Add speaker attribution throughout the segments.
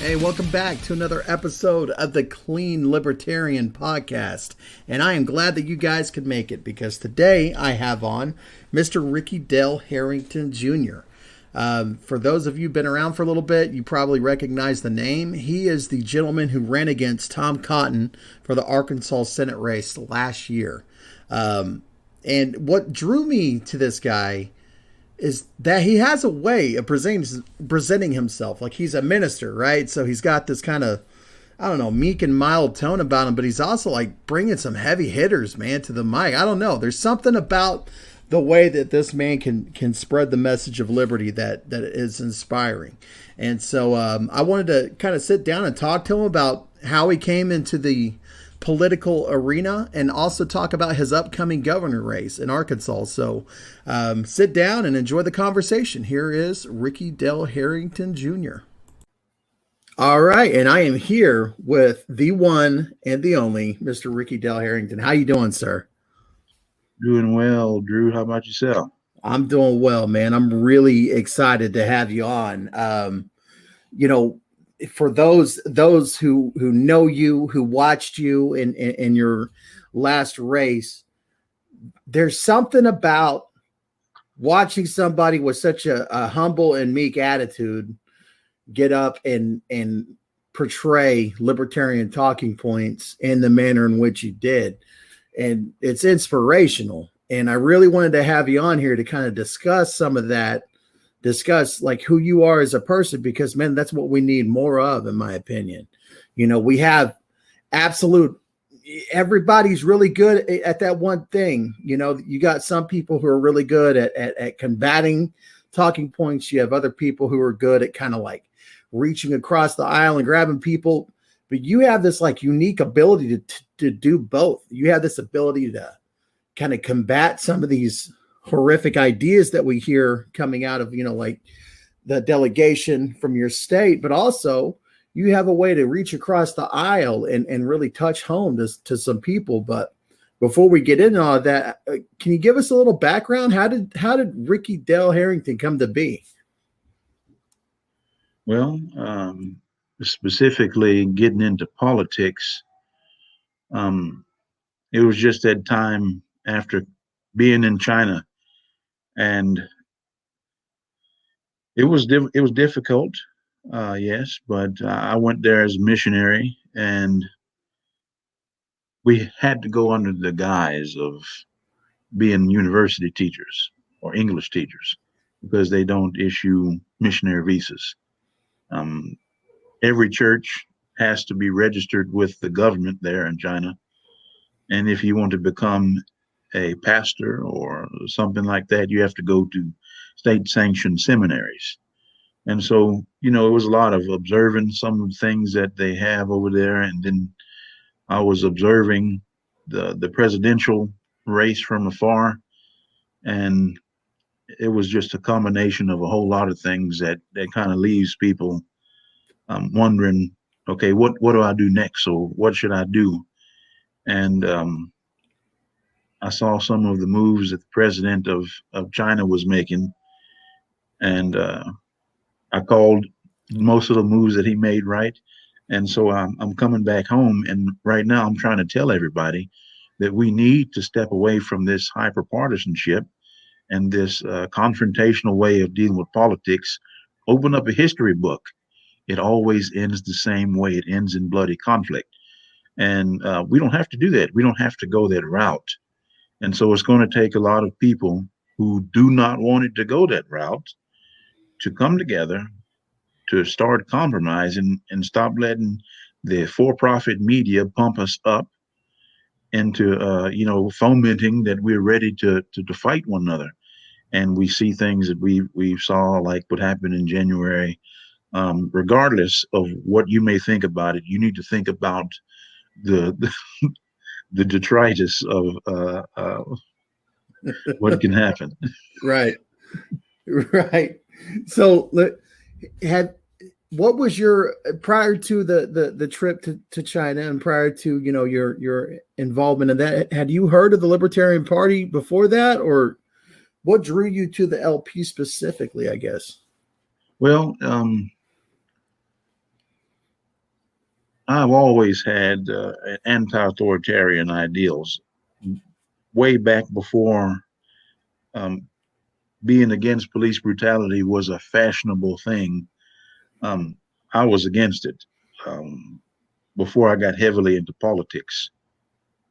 Speaker 1: Hey, welcome back to another episode of the Clean Libertarian Podcast. And I am glad that you guys could make it because today I have on Mr. Ricky Dale Harrington Jr. For those of you who've been around for a little bit, you probably recognize the name. He is the gentleman who ran against Tom Cotton for the Arkansas Senate race last year. And what drew me to this guy is that he has a way of presenting himself like he's a minister, right? So he's got this kind of, I don't know, meek and mild tone about him, but he's also like bringing some heavy hitters, man, to the mic. I don't know. There's something about the way that this man can spread the message of liberty that is inspiring. And so I wanted to kind of sit down and talk to him about how he came into the political arena and also talk about his upcoming governor race in Arkansas. So sit down and enjoy the conversation. Here is Ricky Dale Harrington Jr. All right. And I am here with the one and the only Mr. Ricky Dale Harrington. How you doing, sir?
Speaker 2: Doing well, Drew. How about yourself?
Speaker 1: I'm doing well, man. I'm really excited to have you on. For those who know you, who watched you in your last race, there's something about watching somebody with such a humble and meek attitude get up and portray libertarian talking points in the manner in which you did. And it's inspirational. And I really wanted to have you on here to kind of discuss some of that, discuss like who you are as a person, because man, that's what we need more of, in my opinion. You know, we have everybody's really good at that one thing. You know, you got some people who are really good at combating talking points. You have other people who are good at kind of like reaching across the aisle and grabbing people, but you have this like unique ability to do both. You have this ability to kind of combat some of these horrific ideas that we hear coming out of, like the delegation from your state, but also you have a way to reach across the aisle and really touch home to some people. But before we get into all of that, can you give us a little background? How did Ricky Dale Harrington come to be?
Speaker 2: Well, specifically getting into politics, it was just that time after being in China. And it was difficult, yes, but I went there as a missionary, and we had to go under the guise of being university teachers or English teachers because they don't issue missionary visas. Every church has to be registered with the government there in China, and if you want to become a pastor or something like that, you have to go to state-sanctioned seminaries. And so, it was a lot of observing some of the things that they have over there. And then I was observing the presidential race from afar. And it was just a combination of a whole lot of things that kind of leaves people wondering, okay, what do I do next? So what should I do? And I saw some of the moves that the president of China was making, and I called most of the moves that he made right. And so I'm coming back home, and right now I'm trying to tell everybody that we need to step away from this hyper-partisanship and this confrontational way of dealing with politics. Open up a history book. It always ends the same way. It ends in bloody conflict. And we don't have to do that. We don't have to go that route. And so it's going to take a lot of people who do not want it to go that route to come together to start compromising and stop letting the for-profit media pump us up into, fomenting that we're ready to fight one another. And we see things that we saw, like what happened in January. Regardless of what you may think about it, you need to think about the detritus of what can happen.
Speaker 1: Right. So what was your, prior to the trip to China and prior to, your involvement in that, had you heard of the Libertarian Party before that, or what drew you to the LP specifically, I guess?
Speaker 2: Well, I've always had anti-authoritarian ideals. Way back before um, being against police brutality was a fashionable thing, um, I was against it before I got heavily into politics.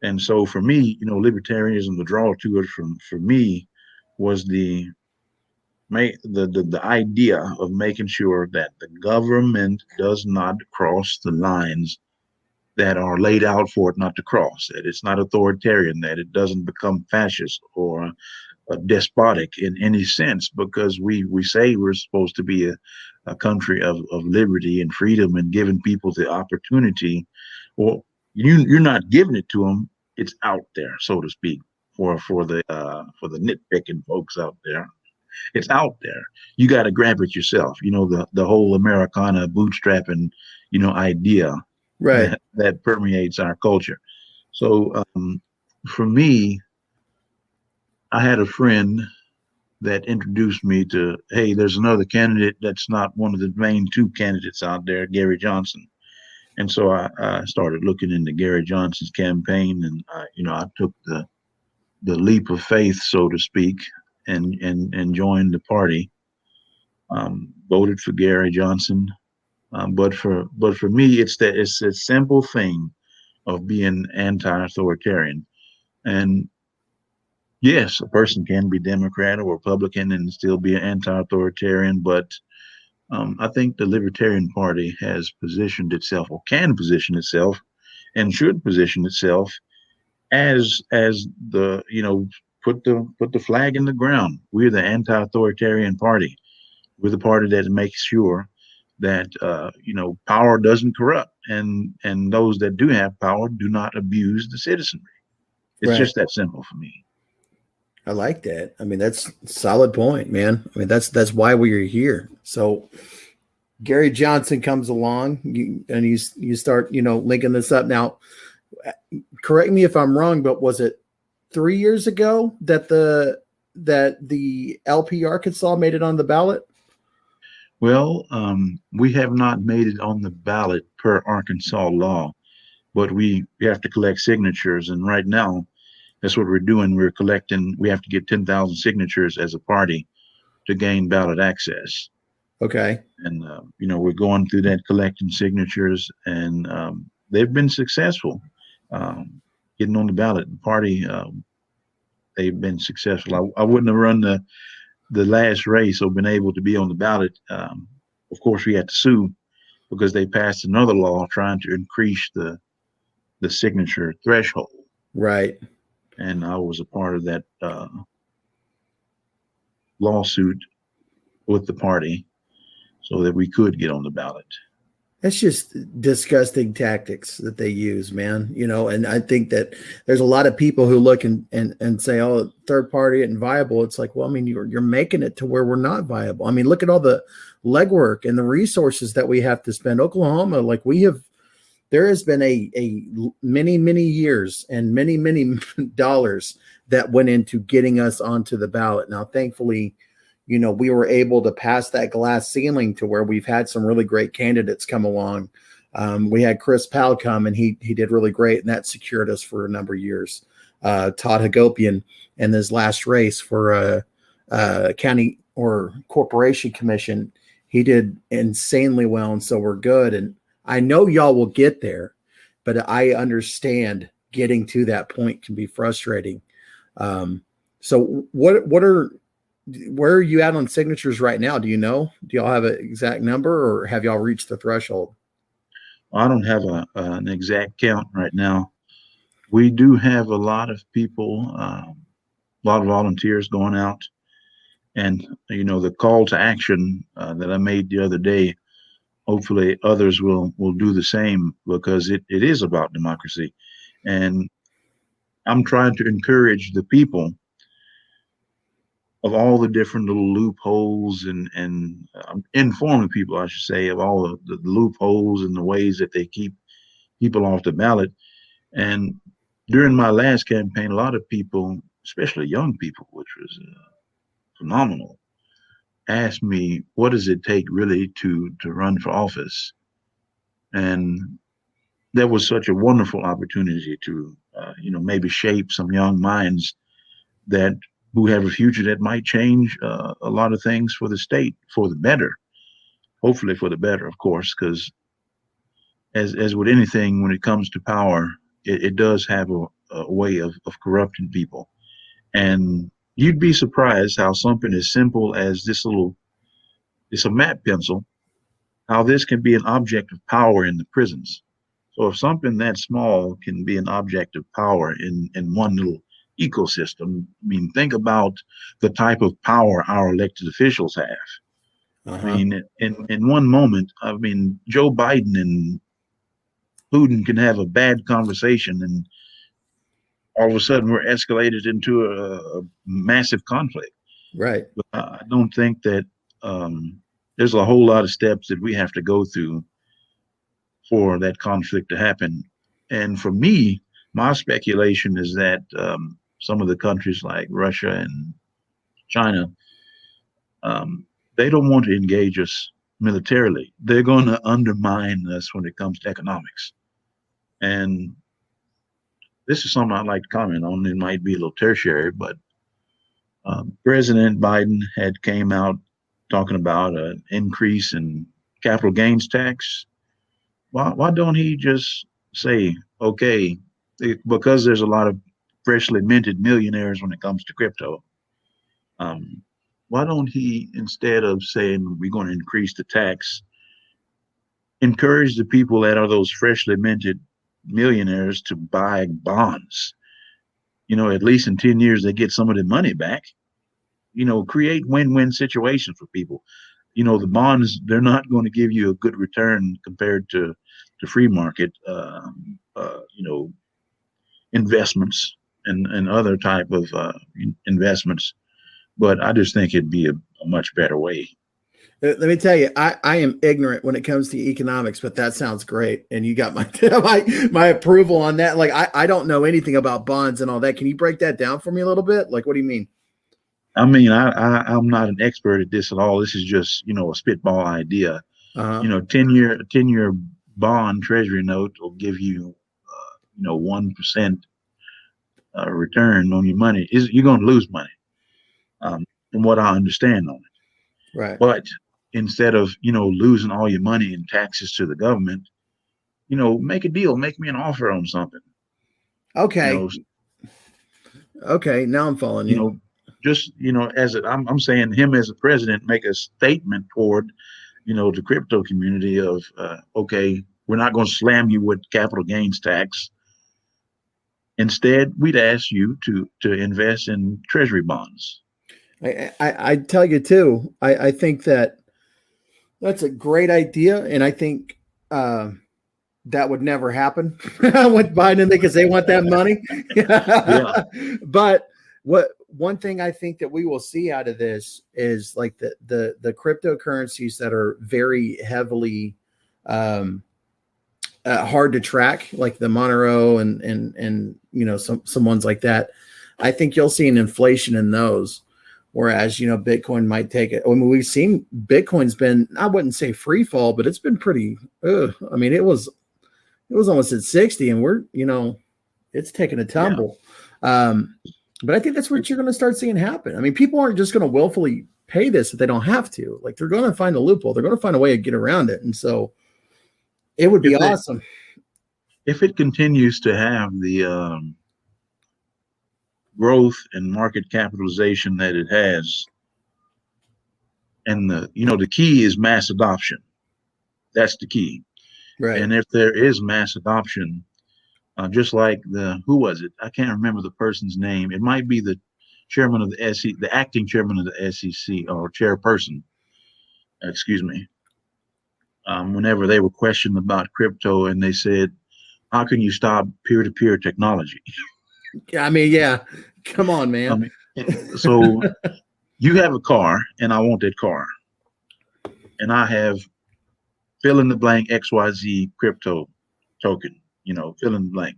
Speaker 2: And so for me, libertarianism, the draw to it for me was the idea of making sure that the government does not cross the lines that are laid out for it not to cross, that it's not authoritarian, that it doesn't become fascist or despotic in any sense, because we say we're supposed to be a country of liberty and freedom and giving people the opportunity. Well, you're not giving it to them; it's out there, so to speak, for the nitpicking folks out there. It's out there. You got to grab it yourself. The whole Americana bootstrapping, idea
Speaker 1: Right.
Speaker 2: that permeates our culture. So for me, I had a friend that introduced me to, hey, there's another candidate that's not one of the main two candidates out there, Gary Johnson. And so I started looking into Gary Johnson's campaign, and I took the leap of faith, so to speak, and joined the party. Voted for Gary Johnson, but for me, it's a simple thing of being anti-authoritarian. And yes, a person can be Democrat or Republican and still be an anti-authoritarian, but I think the Libertarian Party has positioned itself, or can position itself, and should position itself as the put the flag in the ground. We're the anti-authoritarian party. We're the party that makes sure that power doesn't corrupt, and those that do have power do not abuse the citizenry. It's
Speaker 1: Right.
Speaker 2: just that simple for me.
Speaker 1: I like that. I mean, that's a solid point, man. I mean, that's why we are here. So Gary Johnson comes along, and you start, linking this up. Now, correct me if I'm wrong, but was it 3 years ago that the LP Arkansas made it on the ballot?
Speaker 2: Well, we have not made it on the ballot per Arkansas law, but we have to collect signatures, and right now that's what we're doing. We're collecting. We have to get 10,000 signatures as a party to gain ballot access.
Speaker 1: Okay.
Speaker 2: And we're going through that, collecting signatures, and they've been successful getting on the ballot. The party, they've been successful. I wouldn't have run the last race or been able to be on the ballot. Of course, we had to sue because they passed another law trying to increase the signature threshold,
Speaker 1: Right.
Speaker 2: and I was a part of that lawsuit with the party so that we could get on the ballot.
Speaker 1: It's just disgusting tactics that they use, man. And I think that there's a lot of people who look and say, oh, third party and viable. It's like, well, I mean, you're making it to where we're not viable. I mean, look at all the legwork and the resources that we have to spend. Oklahoma, like there has been a many years and many dollars that went into getting us onto the ballot. Now, thankfully, we were able to pass that glass ceiling to where we've had some really great candidates come along. We had Chris Powell come, and he did really great, and that secured us for a number of years. Todd Hagopian in his last race for county or corporation commission, he did insanely well, and so we're good. And I know y'all will get there, but I understand getting to that point can be frustrating. So where are you at on signatures right now? Do you know? Do y'all have an exact number, or have y'all reached the threshold?
Speaker 2: I don't have an exact count right now. We do have a lot of people, a lot of volunteers going out, and the call to action that I made the other day. Hopefully, others will do the same, because it is about democracy, and I'm trying to encourage the people of all the different little loopholes and informing people, I should say, of all the loopholes and the ways that they keep people off the ballot. And during my last campaign, a lot of people, especially young people, which was phenomenal, asked me, what does it take really to run for office? And that was such a wonderful opportunity to, maybe shape some young minds that who have a future that might change a lot of things for the state for the better. Hopefully for the better, of course, because as with anything, when it comes to power, it does have a way of corrupting people. And you'd be surprised how something as simple as it's a map pencil, how this can be an object of power in the prisons. So if something that small can be an object of power in one little ecosystem, I mean, think about the type of power our elected officials have. I
Speaker 1: Uh-huh.
Speaker 2: mean, in one moment, I mean, Joe Biden and Putin can have a bad conversation, and all of a sudden we're escalated into a massive conflict.
Speaker 1: Right.
Speaker 2: But I don't think that there's a whole lot of steps that we have to go through for that conflict to happen. And for me, my speculation is that some of the countries like Russia and China, um, they don't want to engage us militarily. They're going to undermine us when it comes to economics. And this is something I'd like to comment on. It might be a little tertiary, but President Biden had came out talking about an increase in capital gains tax. Why don't he just say, okay, because there's a lot of freshly minted millionaires when it comes to crypto, um, why don't he, instead of saying we're going to increase the tax, encourage the people that are those freshly minted millionaires to buy bonds? At least in 10 years, they get some of their money back. Create win-win situations for people. The bonds, they're not going to give you a good return compared to the free market, investments and other type of investments. But I just think it'd be a much better way.
Speaker 1: Let me tell you, I am ignorant when it comes to economics, but that sounds great. And you got my my approval on that. Like I don't know anything about bonds and all that. Can you break that down for me a little bit? Like, what do you mean?
Speaker 2: I mean, I'm not an expert at this at all. This is just, a spitball idea.
Speaker 1: Uh-huh.
Speaker 2: 10-year bond treasury note will give you, 1% return on your money. You're going to lose money, from what I understand on it.
Speaker 1: Right.
Speaker 2: But instead of, losing all your money in taxes to the government, make a deal, make me an offer on something.
Speaker 1: Okay.
Speaker 2: You
Speaker 1: Okay. Now I'm following
Speaker 2: you
Speaker 1: you.
Speaker 2: know, just I'm saying him as a president make a statement toward, the crypto community of okay, we're not going to slam you with capital gains tax. Instead, we'd ask you to invest in treasury bonds.
Speaker 1: I tell you too. I think that's a great idea, and I think that would never happen with Biden because they want that money.
Speaker 2: Yeah,
Speaker 1: But one thing I think that we will see out of this is like the cryptocurrencies that are very heavily hard to track, like the Monero and some ones like that. I think you'll see an inflation in those. Whereas, Bitcoin might take it. I mean, we've seen Bitcoin's been, I wouldn't say free fall, but it's been pretty, I mean, it was almost at 60 and it's taking a
Speaker 2: yeah.
Speaker 1: tumble. But I think that's what you're going to start seeing happen. I mean, people aren't just going to willfully pay this if they don't have to. Like, they're going to find a loophole. They're going to find a way to get around it. And so it would be awesome.
Speaker 2: If it continues to have the growth and market capitalization that it has, and the key is mass adoption. That's the key.
Speaker 1: Right.
Speaker 2: And if there is mass adoption, just like who was it? I can't remember the person's name. It might be the chairman of the SEC, the acting chairman of the SEC or chairperson. Excuse me. Whenever they were questioned about crypto, and they said, "How can you stop peer-to-peer technology?"
Speaker 1: I mean, yeah. Come on, man.
Speaker 2: So you have a car, and I want that car, and I have fill in the blank XYZ crypto token. Fill in the blank.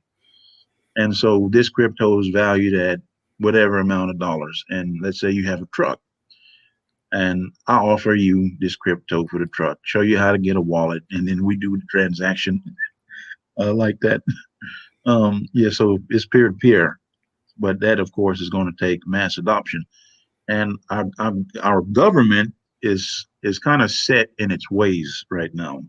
Speaker 2: And so this crypto is valued at whatever amount of dollars. And let's say you have a truck, and I offer you this crypto for the truck, show you how to get a wallet, and then we do the transaction. like that. Yeah, so it's peer to peer, but that, of course, is going to take mass adoption. And our government is kind of set in its ways right now.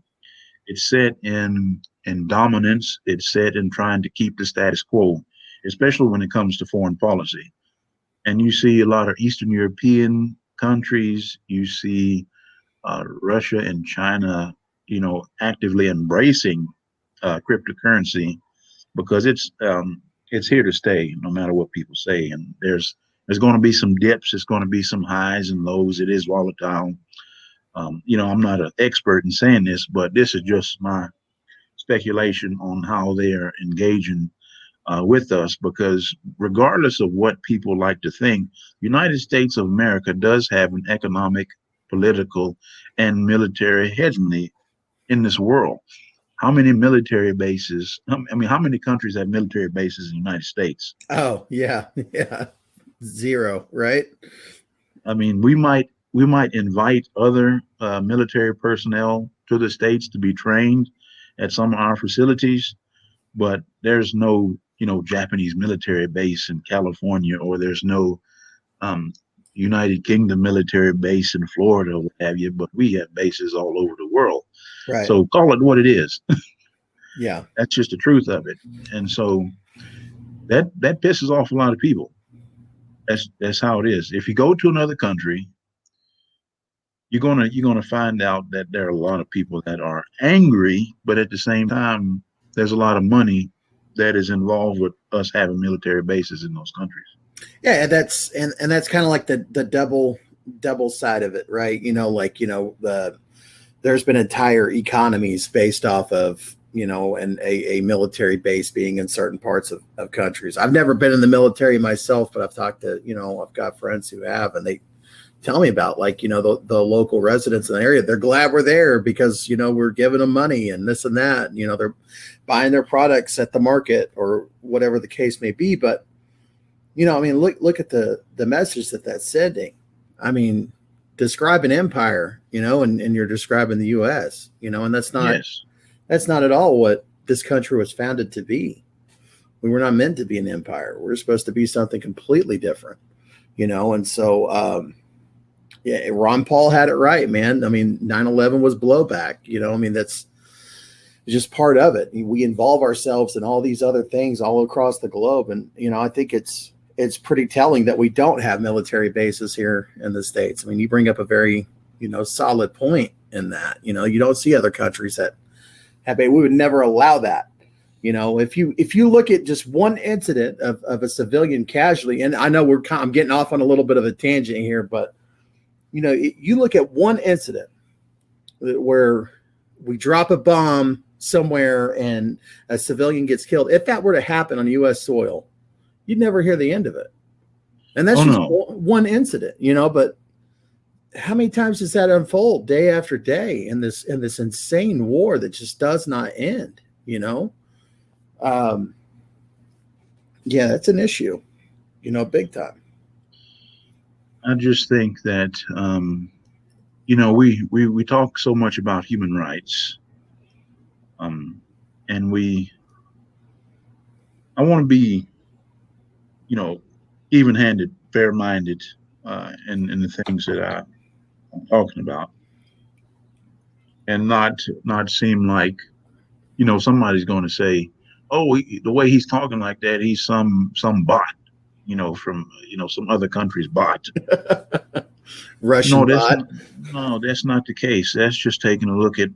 Speaker 2: It's set in dominance. It's set in trying to keep the status quo, especially when it comes to foreign policy. And you see a lot of Eastern European countries. You see Russia and China, actively embracing cryptocurrency because it's here to stay, no matter what people say. And there's going to be some dips. There's going to be some highs and lows. It is volatile. I'm not an expert in saying this, but this is just my speculation on how they are engaging with us. Because regardless of what people like to think, United States of America does have an economic, political, and military hegemony in this world. How many military bases? I mean, how many countries have military bases in the United States?
Speaker 1: Oh, yeah. Yeah. Zero, right?
Speaker 2: I mean, we might invite other military personnel to the states to be trained at some of our facilities, but there's no, Japanese military base in California, or there's no um, United Kingdom military base in Florida, or what have you. But we have bases all over the world.
Speaker 1: Right.
Speaker 2: So call it what it is.
Speaker 1: Yeah.
Speaker 2: That's just the truth of it. And so that pisses off a lot of people. That's how it is. If you go to another country, you're gonna find out that there are a lot of people that are angry, but at the same time, there's a lot of money that is involved with us having military bases in those countries.
Speaker 1: Yeah, and that's kind of like the double side of it, right? There's been entire economies based off of and a military base being in certain parts of countries. I've never been in the military myself, but I've talked to I've got friends who have, and they tell me about the local residents in the area. They're glad we're there because we're giving them money and this and that. They're buying their products at the market or whatever the case may be. But I mean, look at the message that's sending. I mean, describe an empire, and you're describing the U.S., and that's not
Speaker 2: Yes.
Speaker 1: that's not at all what this country was founded to be. We were not meant to be an empire. We're supposed to be something completely different, and so yeah, Ron Paul had it right, man. I mean, 9/11 was blowback, I mean, that's just part of it. We involve ourselves in all these other things all across the globe. And, I think it's pretty telling that we don't have military bases here in the States. I mean, you bring up a very, solid point in that, you don't see other countries that have, we would never allow that. If you look at just one incident of a civilian casualty, and I know I'm getting off on a little bit of a tangent here, but you look at one incident where we drop a bomb somewhere and a civilian gets killed. If that were to happen on U.S. soil, you'd never hear the end of it. And that's one incident, but how many times does that unfold day after day in this insane war that just does not end, Yeah, that's an issue, big time.
Speaker 2: I just think that we talk so much about human rights, and I want to be even-handed, fair-minded in the things that I'm talking about, and not seem like somebody's going to say, oh, the way he's talking like that, he's some bot, from some other country's bot.
Speaker 1: Russian bot.
Speaker 2: No, that's not the case. That's just taking a look at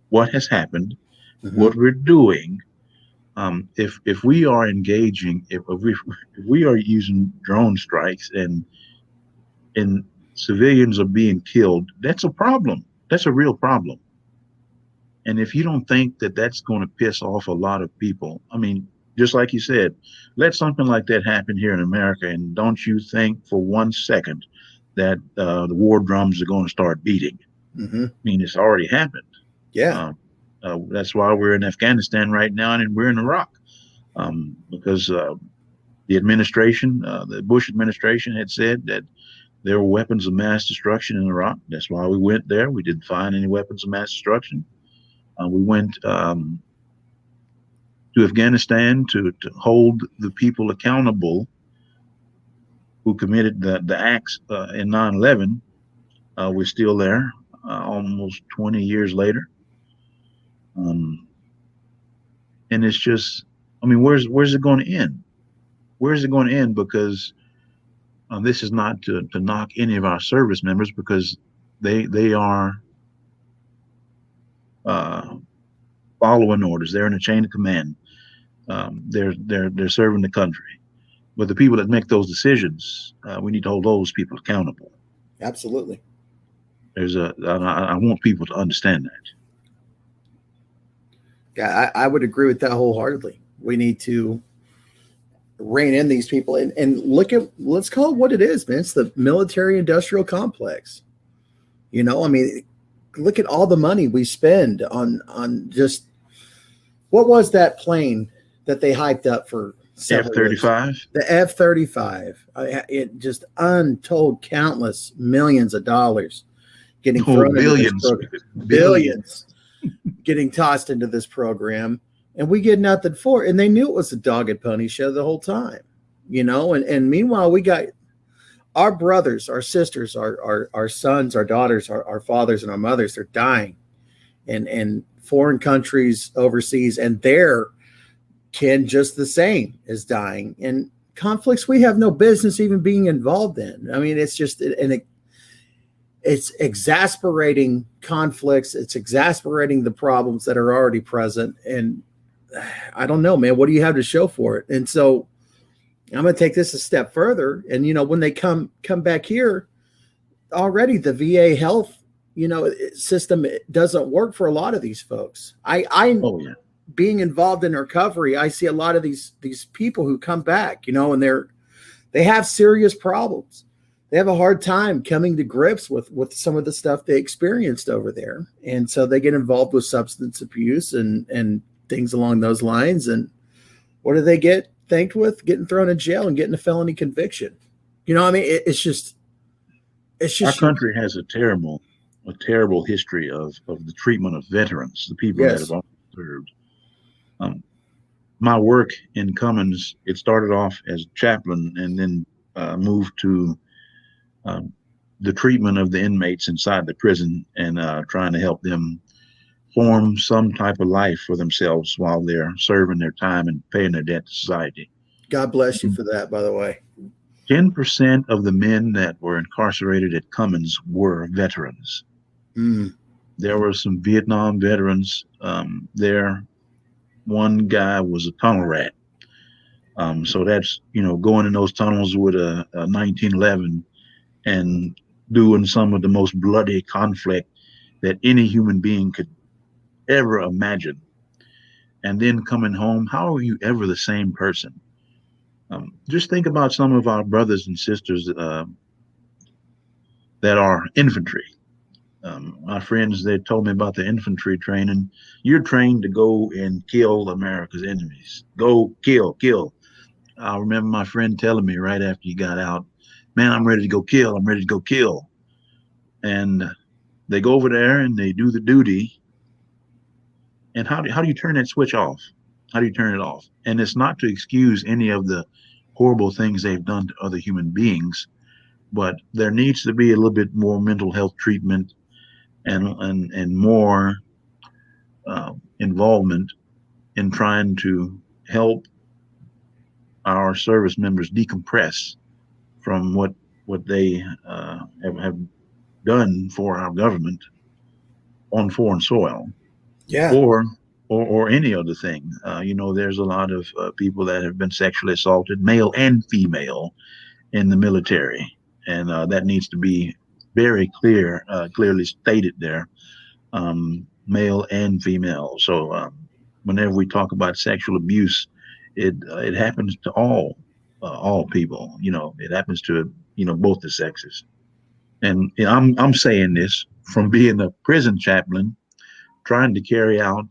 Speaker 2: what has happened, what we're doing. If we are engaging, if we are using drone strikes and civilians are being killed, that's a problem. That's a real problem. And if you don't think that that's going to piss off a lot of people, I mean, just like you said, let something like that happen here in America, and don't you think for 1 second that the war drums are going to start beating. I mean, it's already happened.
Speaker 1: Yeah.
Speaker 2: That's why we're in Afghanistan right now, and we're in Iraq, because the administration, the Bush administration, had said that there were weapons of mass destruction in Iraq. That's why we went there. We didn't find any weapons of mass destruction. We went to Afghanistan to hold the people accountable who committed the acts in 9/11. We're still there, almost 20 years later. Um, and it's just, I mean, where's it going to end? Where's it going to end? Because this is not to knock any of our service members, because they are uh, following orders. They're in a chain of command. They're serving the country. But the people that make those decisions, we need to hold those people accountable.
Speaker 1: Absolutely.
Speaker 2: I want people to understand that.
Speaker 1: Yeah, I would agree with that wholeheartedly. We need to rein in these people and let's call it what it is, man. It's the military industrial complex. You know, I mean, look at all the money we spend on just, what was that plane that they hyped up for
Speaker 2: F-35?
Speaker 1: The F-35. It just untold countless millions of dollars getting thrown
Speaker 2: billions.
Speaker 1: into this program. Billions getting tossed into this program, and we get nothing for it. And they knew it was a dog and pony show the whole time, you know. And meanwhile, we got our brothers, our sisters, our sons, our daughters, our fathers, and our mothers. They're dying, and foreign countries overseas, and their kin just the same is dying. And conflicts we have no business even being involved in. I mean, it's just it's exasperating conflicts. It's exasperating the problems that are already present. And I don't know, man, what do you have to show for it? And so I'm going to take this a step further. And, you know, when they come back here, already the VA health, you know, system doesn't work for a lot of these folks. Being involved in recovery, I see a lot of these people who come back, you know, and they have serious problems. They have a hard time coming to grips with some of the stuff they experienced over there. And so they get involved with substance abuse and things along those lines. And what do they get thanked with? Getting thrown in jail and getting a felony conviction. You know, I mean, it's just
Speaker 2: our country has a terrible history of the treatment of veterans, the people that have served. My work in Cummins, it started off as chaplain and then moved to the treatment of the inmates inside the prison and trying to help them form some type of life for themselves while they're serving their time and paying their debt to society.
Speaker 1: God bless you for that, by the way.
Speaker 2: 10% of the men that were incarcerated at Cummins were veterans. There were some Vietnam veterans there. One guy was a tunnel rat. So that's, you know, going in those tunnels with a 1911 and doing some of the most bloody conflict that any human being could ever imagine. And then coming home, how are you ever the same person? Just think about some of our brothers and sisters that are infantry. My friends, they told me about the infantry training. You're trained to go and kill America's enemies. Go kill. I remember my friend telling me right after he got out, man, I'm ready to go kill. I'm ready to go kill. And they go over there and they do the duty. And how do you turn that switch off? How do you turn it off? And it's not to excuse any of the horrible things they've done to other human beings, but there needs to be a little bit more mental health treatment and more involvement in trying to help our service members decompress from what they have done for our government on foreign soil, or any other thing. You know, there's a lot of people that have been sexually assaulted, male and female, in the military, and that needs to be very clearly stated there, male and female. So whenever we talk about sexual abuse, it happens to all people. You know, it happens to, you know, both the sexes. And you know, I'm saying this from being a prison chaplain, trying to carry out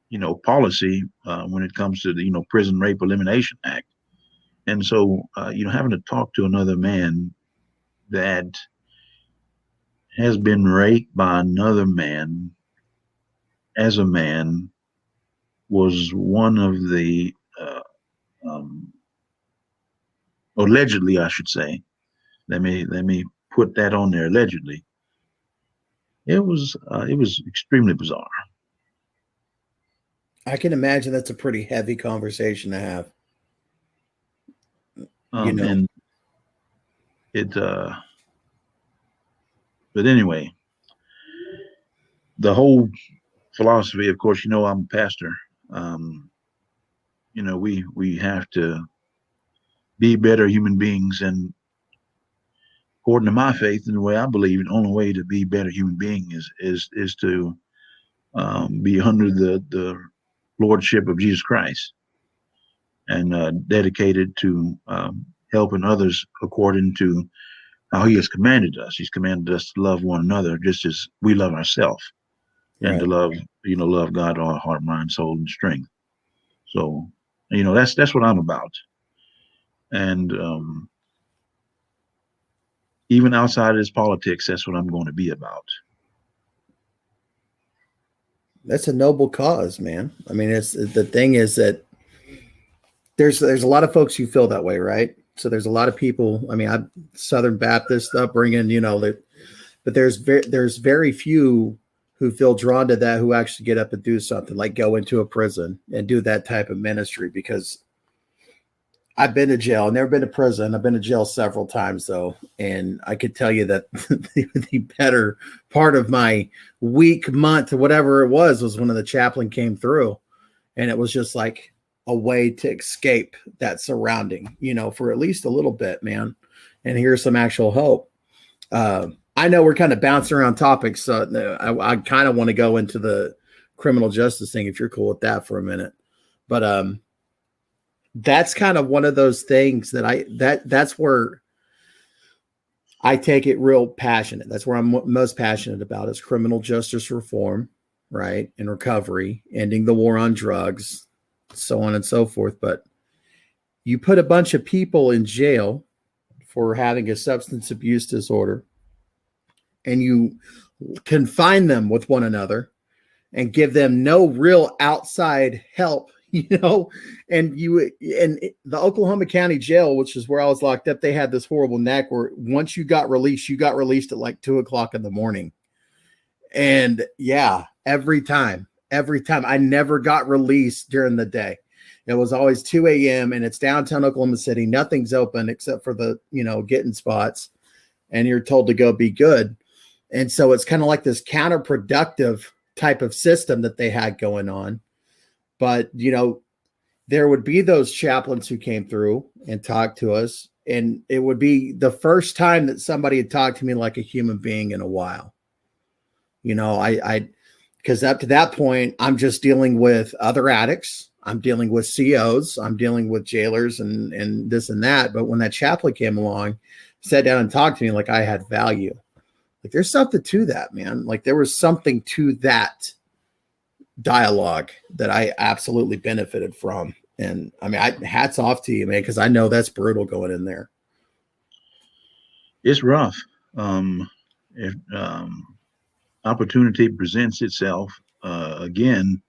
Speaker 2: you know, policy when it comes to the, you know, Prison Rape Elimination Act. And so you know, having to talk to another man that has been raped by another man as a man was one of the um, allegedly, I should say. Let me put that on there. Allegedly, it was extremely bizarre.
Speaker 1: I can imagine that's a pretty heavy conversation to have. You know,
Speaker 2: And it, but anyway, the whole philosophy. Of course, I'm a pastor. Um, we have to be better human beings, and according to my faith and the way I believe, the only way to be a better human being is to be under the lordship of Jesus Christ and dedicated to helping others according to how He has commanded us. He's commanded us to love one another just as we love ourselves, and to
Speaker 1: right.
Speaker 2: love God, all heart, mind, soul, and strength. So, that's what I'm about. And even outside of this politics, that's what I'm going to be about.
Speaker 1: That's a noble cause, man. I mean, it's the thing is that there's a lot of folks who feel that way, right? So there's a lot of people. I mean, I'm Southern Baptist upbringing, but there's very few who feel drawn to that, who actually get up and do something like go into a prison and do that type of ministry. Because I've been to jail, never been to prison. I've been to jail several times though, and I could tell you that the better part of my week, month, whatever it was when the chaplain came through, and it was just like a way to escape that surrounding, for at least a little bit, man. And here's some actual hope. I know we're kind of bouncing around topics, so I kind of want to go into the criminal justice thing if you're cool with that for a minute. But that's kind of one of those things that's where I take it real passionate. That's where I'm most passionate about is criminal justice reform, right? And recovery, ending the war on drugs, so on and so forth. But you put a bunch of people in jail for having a substance abuse disorder, and you confine them with one another and give them no real outside help, and the Oklahoma County jail, which is where I was locked up, they had this horrible knack where once you got released at like 2:00 in the morning. And yeah, every time I never got released during the day. It was always 2 a.m. and it's downtown Oklahoma City. Nothing's open except for the, getting spots, and you're told to go be good. And so it's kind of like this counterproductive type of system that they had going on. But, there would be those chaplains who came through and talked to us. And it would be the first time that somebody had talked to me like a human being in a while. Because up to that point, I'm just dealing with other addicts. I'm dealing with COs. I'm dealing with jailers and this and that. But when that chaplain came along, sat down and talked to me like I had value. Like there's something to that, man. Like there was something to that dialogue that I absolutely benefited from. And I mean, hats off to you, man, because I know that's brutal going in there.
Speaker 2: It's rough. If opportunity presents itself again,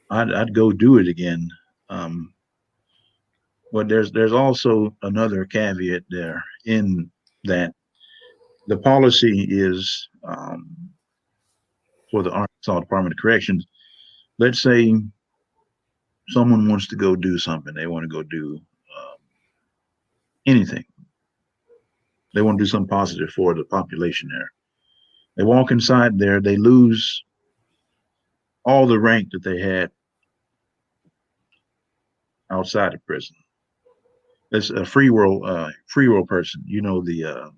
Speaker 2: I'd go do it again. But there's also another caveat there in that the policy is for the Arkansas Department of Corrections. Let's say someone wants to go do something. They want to go do anything. They want to do something positive for the population there. They walk inside there, they lose all the rank that they had outside of prison. It's a free world person. The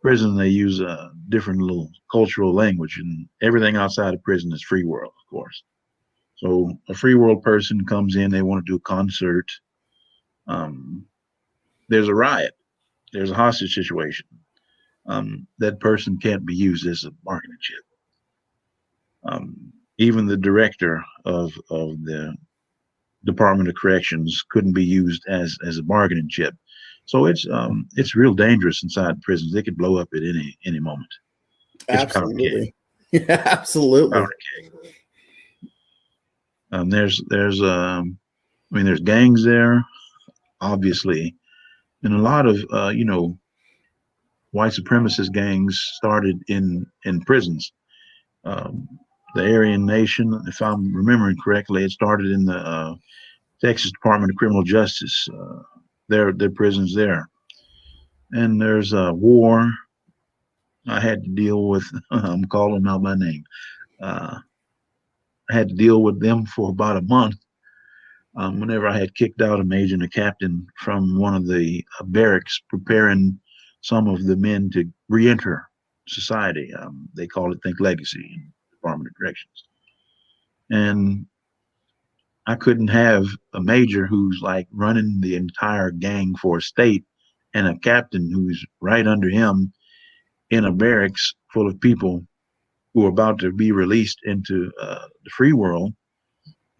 Speaker 2: prison, they use a different little cultural language, and everything outside of prison is free world, of course. So a free world person comes in, they want to do a concert. There's a riot. There's a hostage situation. That person can't be used as a bargaining chip. Even the director of the Department of Corrections couldn't be used as a bargaining chip. So it's real dangerous inside prisons. They could blow up at any moment. It's
Speaker 1: Absolutely. Yeah, absolutely.
Speaker 2: There's gangs there, obviously, and a lot of white supremacist gangs started in prisons. Um, the Aryan Nation, if I'm remembering correctly, it started in the Texas Department of Criminal Justice. Their prisons there, and there's a war. I had to deal with. I'm calling out my name. Uh, I had to deal with them for about a month. Whenever I had kicked out a major and a captain from one of the barracks, preparing some of the men to re-enter society. They call it Think Legacy in Department of Corrections. And I couldn't have a major who's like running the entire gang for a state and a captain who's right under him in a barracks full of people who are about to be released into the free world,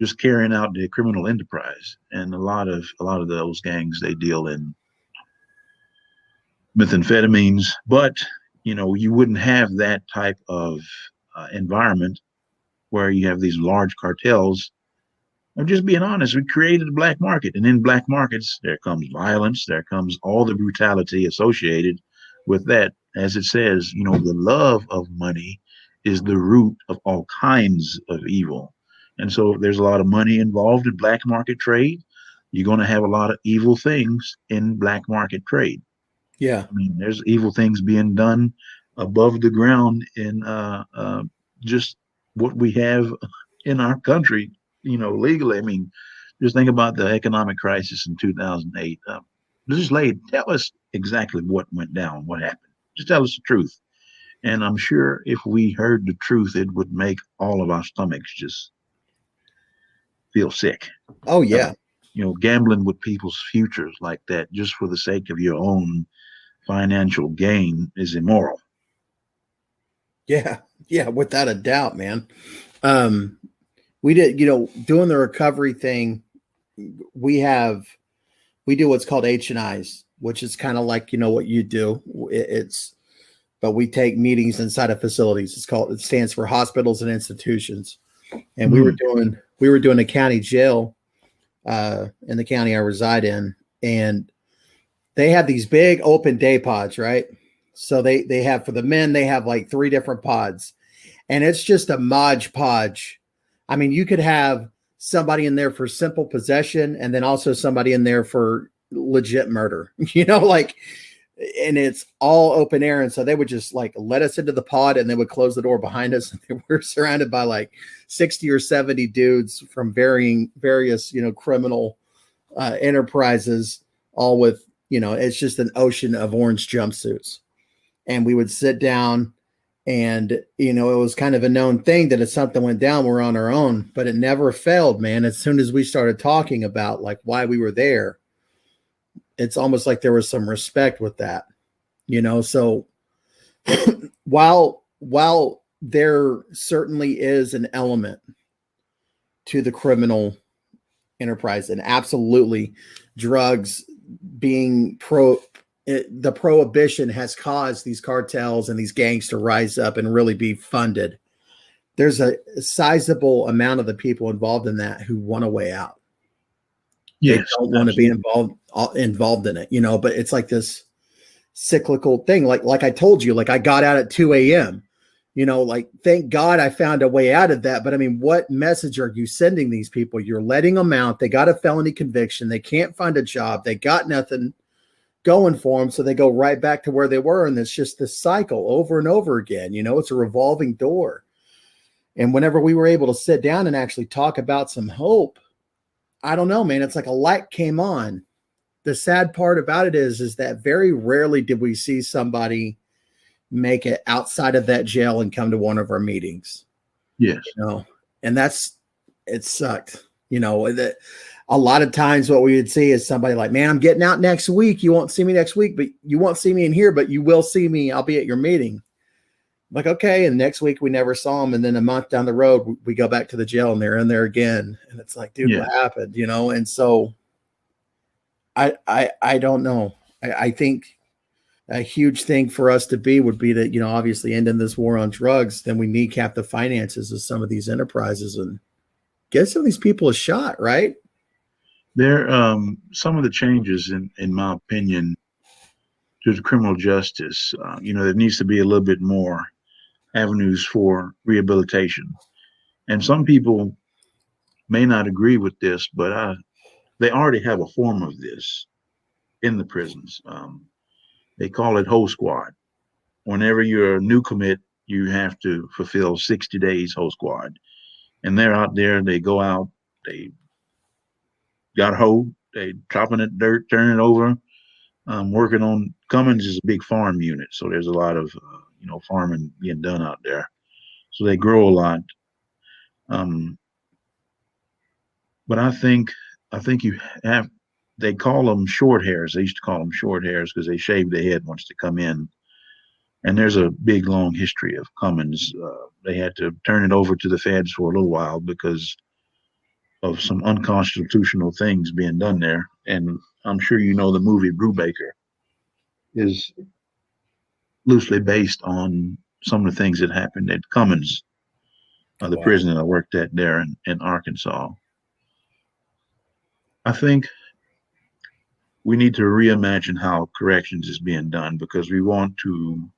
Speaker 2: just carrying out the criminal enterprise. And a lot of those gangs, they deal in methamphetamines, but you wouldn't have that type of environment where you have these large cartels. I'm just being honest. We created a black market, and in black markets, there comes violence. There comes all the brutality associated with that. As it says, the love of money is the root of all kinds of evil. And so, if there's a lot of money involved in black market trade, you're going to have a lot of evil things in black market trade.
Speaker 1: Yeah.
Speaker 2: I mean, there's evil things being done above the ground in just what we have in our country, legally. I mean, just think about the economic crisis in 2008. Just tell us exactly what went down, what happened. Just tell us the truth. And I'm sure if we heard the truth, it would make all of our stomachs just feel sick.
Speaker 1: Oh, yeah.
Speaker 2: Gambling with people's futures like that just for the sake of your own financial gain is immoral.
Speaker 1: Yeah. Yeah. Without a doubt, man. We did, doing the recovery thing. We do what's called H&Is, which is kind of like, what you do. But we take meetings inside of facilities. It stands for hospitals and institutions. And we were doing a county jail in the county I reside in, and they have these big open day pods, right? So they have, for the men, they have like 3 different pods, and it's just a modge podge. I mean, you could have somebody in there for simple possession, and then also somebody in there for legit murder, and it's all open air. And so they would just like let us into the pod, and they would close the door behind us. And we're surrounded by like 60 or 70 dudes from various, criminal enterprises, all with, it's just an ocean of orange jumpsuits. And we would sit down, and, it was kind of a known thing that if something went down, we're on our own, but it never failed, man. As soon as we started talking about like why we were there, it's almost like there was some respect with that, so while there certainly is an element to the criminal enterprise, and absolutely drugs being the prohibition has caused these cartels and these gangs to rise up and really be funded. There's a sizable amount of the people involved in that who want a way out. Yes, they don't want to be involved in it, but it's like this cyclical thing. Like I told you, like I got out at 2 a.m., like, thank God I found a way out of that. But I mean, what message are you sending these people? You're letting them out. They got a felony conviction. They can't find a job. They got nothing going for them. So they go right back to where they were. And it's just this cycle over and over again. It's a revolving door. And whenever we were able to sit down and actually talk about some hope, I don't know, man, it's like a light came on. The sad part about it is that very rarely did we see somebody make it outside of that jail and come to one of our meetings.
Speaker 2: Yes.
Speaker 1: And it sucked. That a lot of times what we would see is somebody like, man, I'm getting out next week. You won't see me next week, but you won't see me in here, but you will see me. I'll be at your meeting. Like, okay. And next week we never saw them. And then a month down the road, we go back to the jail and they're in there again. And it's like, dude, What happened? And so I don't know. I think a huge thing for us to be would be that, obviously ending this war on drugs, then we kneecap the finances of some of these enterprises. And give some of these people a shot, right?
Speaker 2: There, some of the changes, in my opinion, to the criminal justice, there needs to be a little bit more avenues for rehabilitation. And some people may not agree with this, but they already have a form of this in the prisons. They call it whole squad. Whenever you're a new commit, you have to fulfill 60 days whole squad. And they're out there, they go out, they got a hoe, they chopping it dirt, turning it over, working on Cummins is a big farm unit. So there's a lot of, farming being done out there. So they grow a lot. But I think you have, they call them short hairs. They used to call them short hairs because they shave their head once they come in. And there's a big, long history of Cummins. They had to turn it over to the feds for a little while because of some unconstitutional things being done there. And I'm sure you know the movie Brubaker is loosely based on some of the things that happened at Cummins, the prison that I worked at there in Arkansas. I think we need to reimagine how corrections is being done because we want to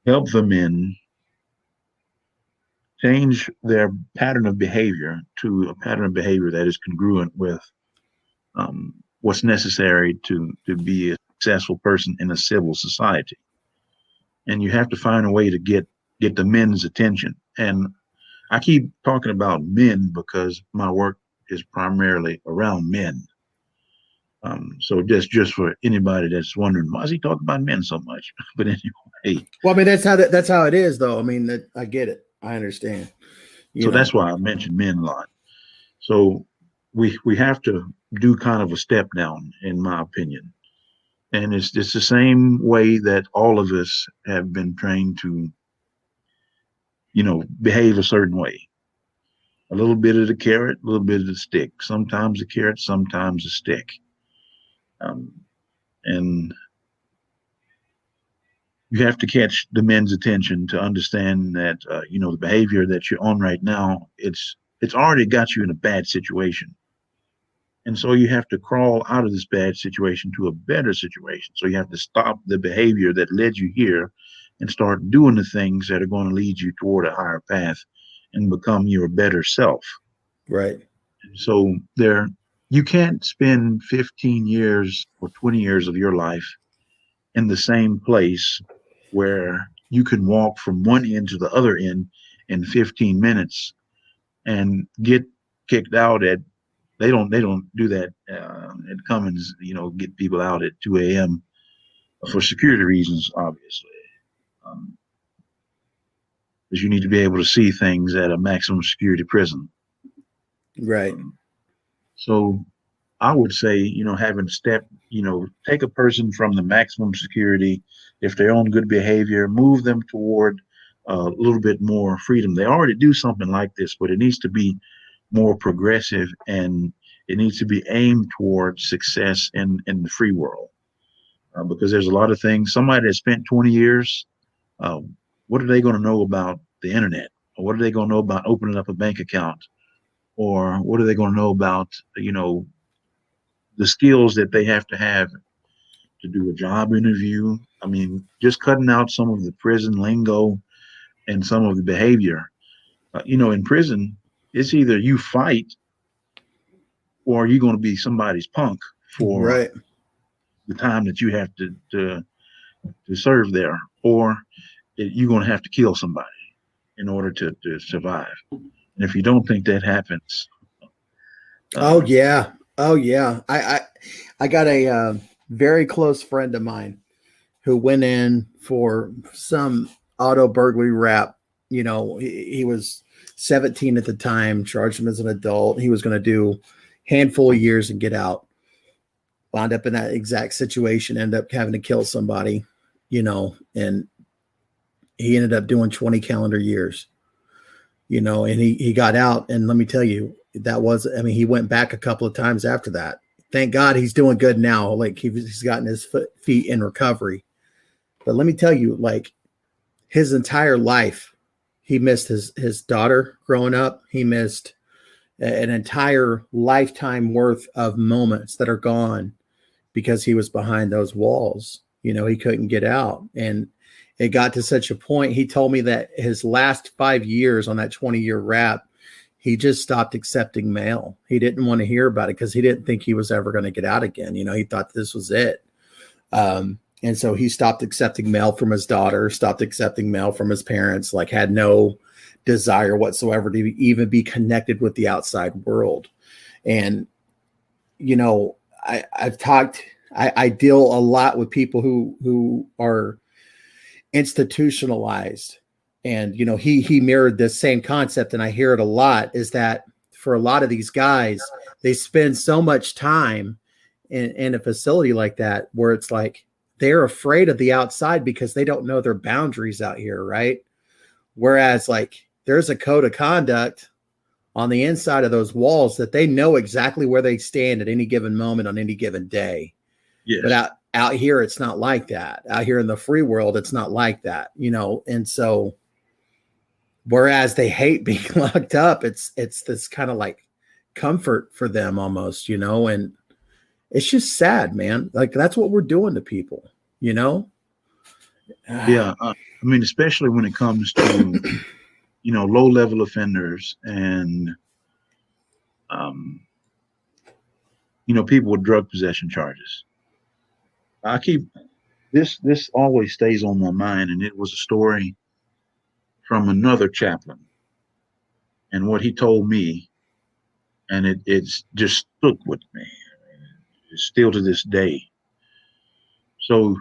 Speaker 2: help the men change their pattern of behavior to a pattern of behavior that is congruent with what's necessary to be a successful person in a civil society. And you have to find a way to get the men's attention. And I keep talking about men because my work is primarily around men. So just for anybody that's wondering, why is he talking about men so much? But anyway.
Speaker 1: Well, I mean, that's how it is, though. I mean, I get it. I understand.
Speaker 2: That's why I mentioned men a lot. So we have to do kind of a step down, in my opinion. And it's the same way that all of us have been trained to, behave a certain way. A little bit of the carrot, a little bit of the stick. Sometimes the carrot, sometimes the stick. And you have to catch the men's attention to understand that, the behavior that you're on right now, it's already got you in a bad situation. And so you have to crawl out of this bad situation to a better situation. So you have to stop the behavior that led you here and start doing the things that are going to lead you toward a higher path and become your better self.
Speaker 1: Right.
Speaker 2: So you can't spend 15 years or 20 years of your life in the same place where you can walk from one end to the other end in 15 minutes and get kicked out at, they don't do that at Cummins, get people out at 2 a.m. for security reasons, obviously. Because you need to be able to see things at a maximum security prison.
Speaker 1: Right.
Speaker 2: So I would say, having take a person from the maximum security, if they're on good behavior, move them toward a little bit more freedom. They already do something like this, but it needs to be more progressive and it needs to be aimed towards success in the free world. Because there's a lot of things, somebody that spent 20 years, what are they going to know about the internet? Or what are they going to know about opening up a bank account? Or what are they going to know about, the skills that they have to do a job interview? I mean, just cutting out some of the prison lingo and some of the behavior. In prison, it's either you fight or you're going to be somebody's punk for the time that you have to serve there, or you're going to have to kill somebody in order to survive. And if you don't think that happens.
Speaker 1: Oh yeah. I got a very close friend of mine who went in for some auto burglary rap. He was 17 at the time, charged him as an adult. He was going to do handful of years and get out. Wound up in that exact situation, ended up having to kill somebody, and he ended up doing 20 calendar years, and he got out. And let me tell you, he went back a couple of times after that. Thank God he's doing good now. Like he's gotten his feet in recovery. But let me tell you, like his entire life he missed his daughter growing up. He missed an entire lifetime worth of moments that are gone because he was behind those walls. You know, he couldn't get out. And it got to such a point. He told me that his last 5 years on that 20-year rap, he just stopped accepting mail. He didn't want to hear about it because he didn't think he was ever going to get out again. You know, he thought this was it. And so he stopped accepting mail from his daughter, stopped accepting mail from his parents, like had no desire whatsoever to even be connected with the outside world. And, you know, I deal a lot with people who are institutionalized. And, you know, he mirrored this same concept, and I hear it a lot, is that for a lot of these guys, they spend so much time in a facility like that where it's like they're afraid of the outside because they don't know their boundaries out here, right? Whereas like there's a code of conduct on the inside of those walls that they know exactly where they stand at any given moment on any given day.
Speaker 2: Yes.
Speaker 1: But out here, it's not like that. Out here in the free world, it's not like that, you know? And so, whereas they hate being locked up, it's this kind of like comfort for them almost, you know? And it's just sad, man. Like that's what we're doing to people, you know?
Speaker 2: Yeah. I mean, especially when it comes to, you know, low level offenders and, you know, people with drug possession charges. I keep this always stays on my mind, and it was a story from another chaplain and what he told me, and it's just stuck with me. It's still to this day. So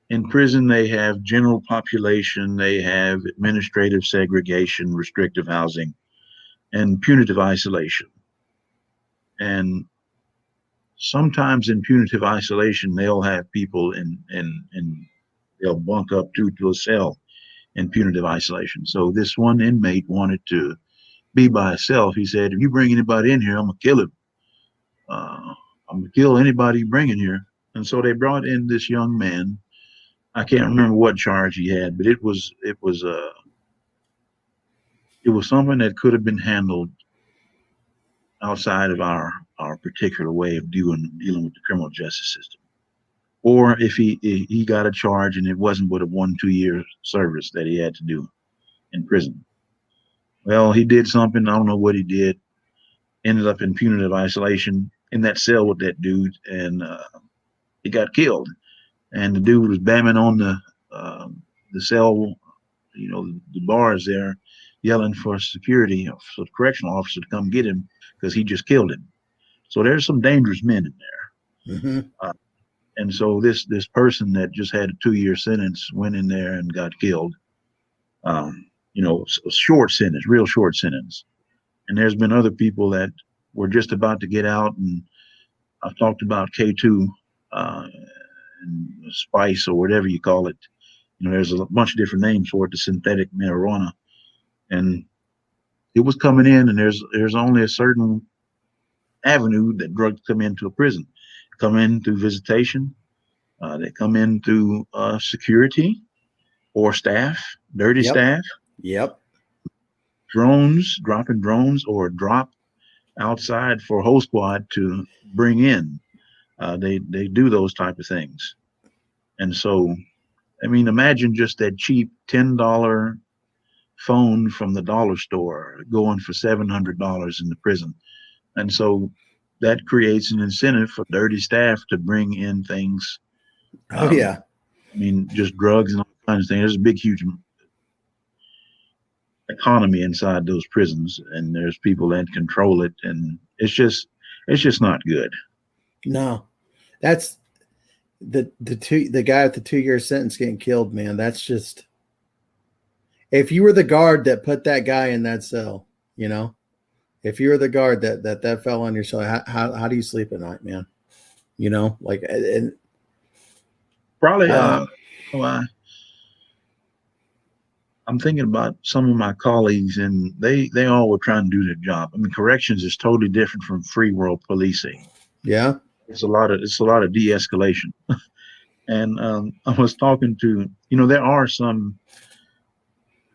Speaker 2: in prison, they have general population, they have administrative segregation, restrictive housing, and punitive isolation. And sometimes in punitive isolation, they'll have people in they'll bunk up to a cell in punitive isolation. So this one inmate wanted to be by himself. He said, if you bring anybody in here, I'm gonna kill him. I'm gonna kill anybody you bring in here. And so they brought in this young man. I can't remember what charge he had, but it was something that could have been handled outside of our particular way of dealing with the criminal justice system. Or if he got a charge and it wasn't but a 1-2 year service that he had to do in prison. Well, he did something, I don't know what he did, ended up in punitive isolation in that cell with that dude, and he got killed. And the dude was banging on the cell, you know, the bars there, yelling for security, for the correctional officer to come get him because he just killed him. So there's some dangerous men in there.
Speaker 1: Mm-hmm.
Speaker 2: And so this person that just had a 2-year sentence went in there and got killed. You know, a short sentence, real short sentence. And there's been other people that were just about to get out, and I've talked about K2 and spice or whatever you call it. You know, there's a bunch of different names for it, the synthetic marijuana. And it was coming in, and there's only a certain avenue that drugs come into a prison. Come in through visitation. They come in through security or staff, dirty staff.
Speaker 1: Yep.
Speaker 2: Drones, dropping drones, or drop outside for whole squad to bring in. They do those type of things. And so, I mean, imagine just that cheap $10 phone from the dollar store going for $700 in the prison. And so that creates an incentive for dirty staff to bring in things.
Speaker 1: Oh, yeah.
Speaker 2: I mean, just drugs and all kinds of things. There's a big, huge economy inside those prisons, and there's people that control it, and it's just not good.
Speaker 1: No, that's the guy with the 2-year sentence getting killed, man. That's just, if you were the guard that put that guy in that cell, you know, if you were the guard that fell on your cell, how do you sleep at night, man? You know, like, and
Speaker 2: probably, I'm thinking about some of my colleagues, and they all were trying to do their job. I mean, corrections is totally different from free world policing.
Speaker 1: Yeah,
Speaker 2: it's a lot of de-escalation. And I was talking to, you know, there are some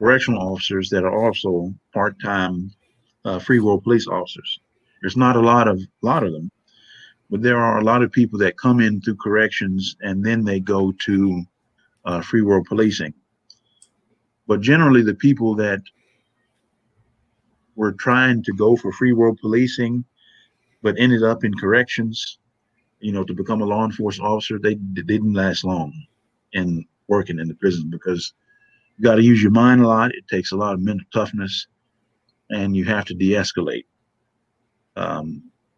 Speaker 2: correctional officers that are also part-time free world police officers. There's not a lot of them, but there are a lot of people that come in through corrections and then they go to free world policing. But generally, the people that were trying to go for free world policing but ended up in corrections, to become a law enforcement officer, they didn't last long in working in the prison, because you got to use your mind a lot. It takes a lot of mental toughness, and you have to de-escalate.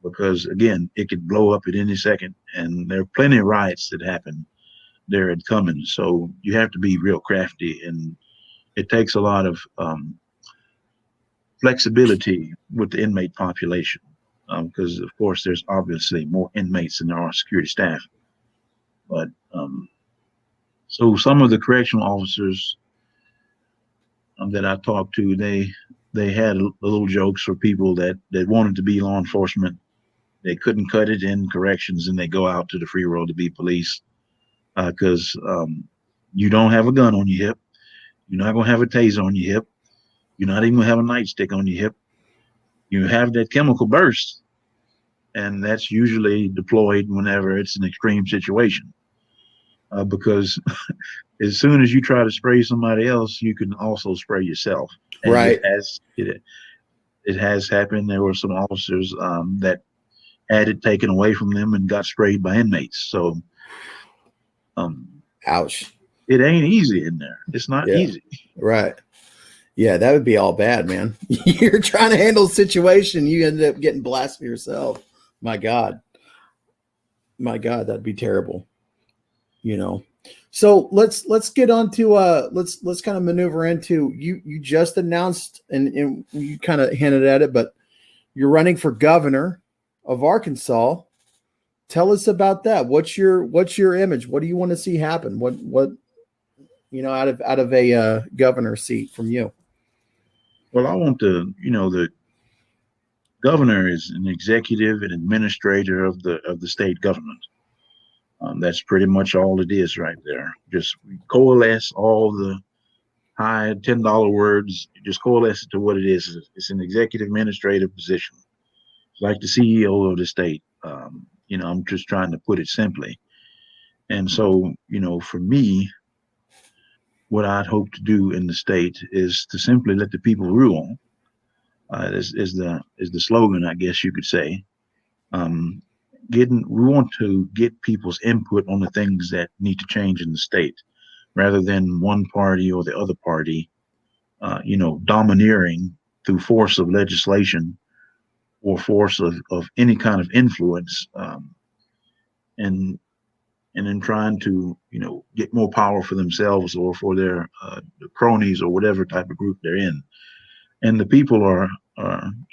Speaker 2: Because again, it could blow up at any second, and there are plenty of riots that happen there at Cummins. So you have to be real crafty, and it takes a lot of flexibility with the inmate population, because of course there's obviously more inmates than there are security staff. But so some of the correctional officers that I talked to, they had little jokes for people that wanted to be law enforcement. They couldn't cut it in corrections, and they go out to the free world to be police, because you don't have a gun on your hip. You're not going to have a taser on your hip. You're not even going to have a nightstick on your hip. You have that chemical burst, and that's usually deployed whenever it's an extreme situation, because as soon as you try to spray somebody else, you can also spray yourself. And
Speaker 1: Right.
Speaker 2: It has happened. There were some officers that had it taken away from them and got sprayed by inmates. So,
Speaker 1: ouch.
Speaker 2: It ain't easy in there. It's not easy.
Speaker 1: Right. Yeah, that would be all bad, man. You're trying to handle a situation, you end up getting blasted yourself. My God, that'd be terrible. So let's get on to let's kind of maneuver into you just announced and you kind of hinted at it, but you're running for governor of Arkansas. Tell us about that. What's your image? What do you want to see happen? What out of a governor seat from you?
Speaker 2: Well, I want the governor is an executive and administrator of the state government. That's pretty much all it is right there. Just coalesce all the high $10 words, just coalesce it to what it is. It's an executive administrative position. It's like the CEO of the state. I'm just trying to put it simply. And so, for me, what I'd hope to do in the state is to simply let the people rule. Is the slogan, I guess you could say. We want to get people's input on the things that need to change in the state, rather than one party or the other party, domineering through force of legislation or force of any kind of influence, and then trying to, get more power for themselves or for their cronies or whatever type of group they're in. And the people are,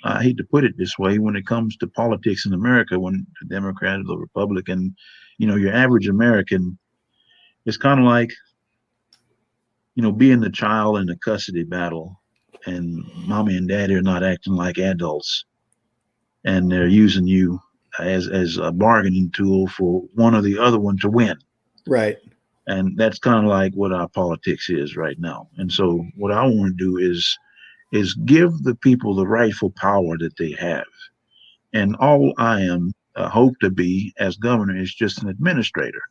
Speaker 2: I hate to put it this way, when it comes to politics in America, when the Democrat or the Republican, your average American, it's kind of like, being the child in a custody battle, and mommy and daddy are not acting like adults, and they're using you as a bargaining tool for one or the other one to win.
Speaker 1: Right.
Speaker 2: And that's kind of like what our politics is right now. And so what I want to do is give the people the rightful power that they have. And all I am hope to be as governor is just an administrator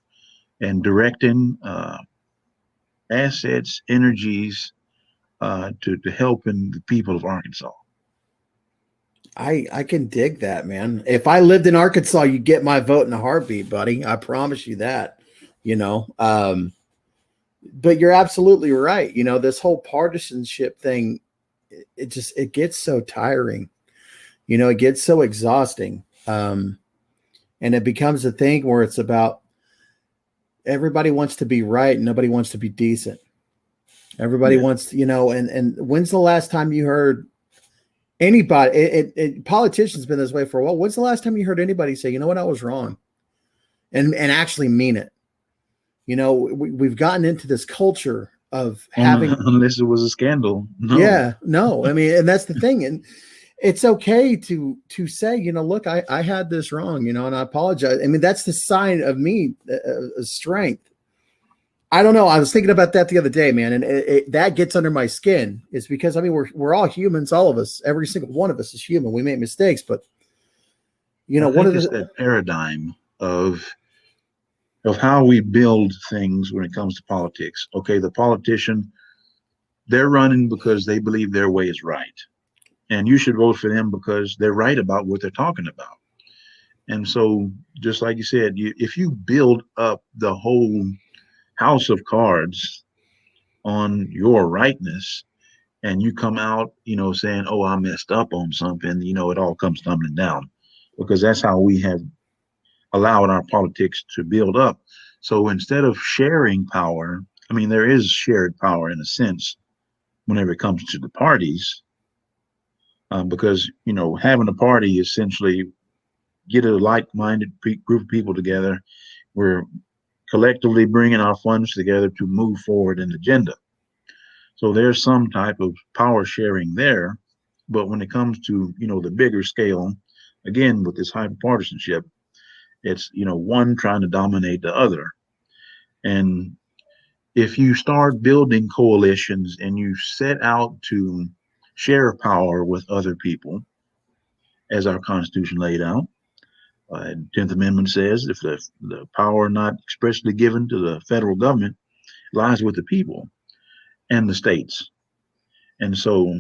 Speaker 2: and directing assets, energies to helping the people of Arkansas.
Speaker 1: I can dig that, man. If I lived in Arkansas, you'd get my vote in a heartbeat, buddy. I promise you that, but you're absolutely right. This whole partisanship thing, it gets so tiring, it gets so exhausting. And it becomes a thing where it's about everybody wants to be right and nobody wants to be decent. Everybody wants, and when's the last time you heard anybody, politicians been this way for a while. When's the last time you heard anybody say, you know what, I was wrong, and actually mean it? We've gotten into this culture of having,
Speaker 2: unless it was a scandal. No.
Speaker 1: Yeah, no. I mean, and that's the thing. And it's okay to say, look, I had this wrong, and I apologize. I mean, that's the sign of me, strength. I don't know. I was thinking about that the other day, man, and that gets under my skin. Is because I mean we're all humans, all of us. Every single one of us is human. We make mistakes, but
Speaker 2: I
Speaker 1: one
Speaker 2: think
Speaker 1: of
Speaker 2: it's
Speaker 1: the
Speaker 2: that paradigm of how we build things when it comes to politics. Okay, the politician, they're running because they believe their way is right. And you should vote for them because they're right about what they're talking about. And so, just like you said, if you build up the whole house of cards on your rightness and you come out, saying, oh, I messed up on something, it all comes tumbling down because that's how we have allowed our politics to build up. So instead of sharing power, I mean, there is shared power in a sense whenever it comes to the parties, because, having a party essentially get a like-minded group of people together. We're collectively bringing our funds together to move forward an agenda. So there's some type of power sharing there. But when it comes to, the bigger scale, again, with this hyperpartisanship, it's, one trying to dominate the other. And if you start building coalitions and you set out to share power with other people, as our Constitution laid out, 10th Amendment says if the power not expressly given to the federal government lies with the people and the states. And so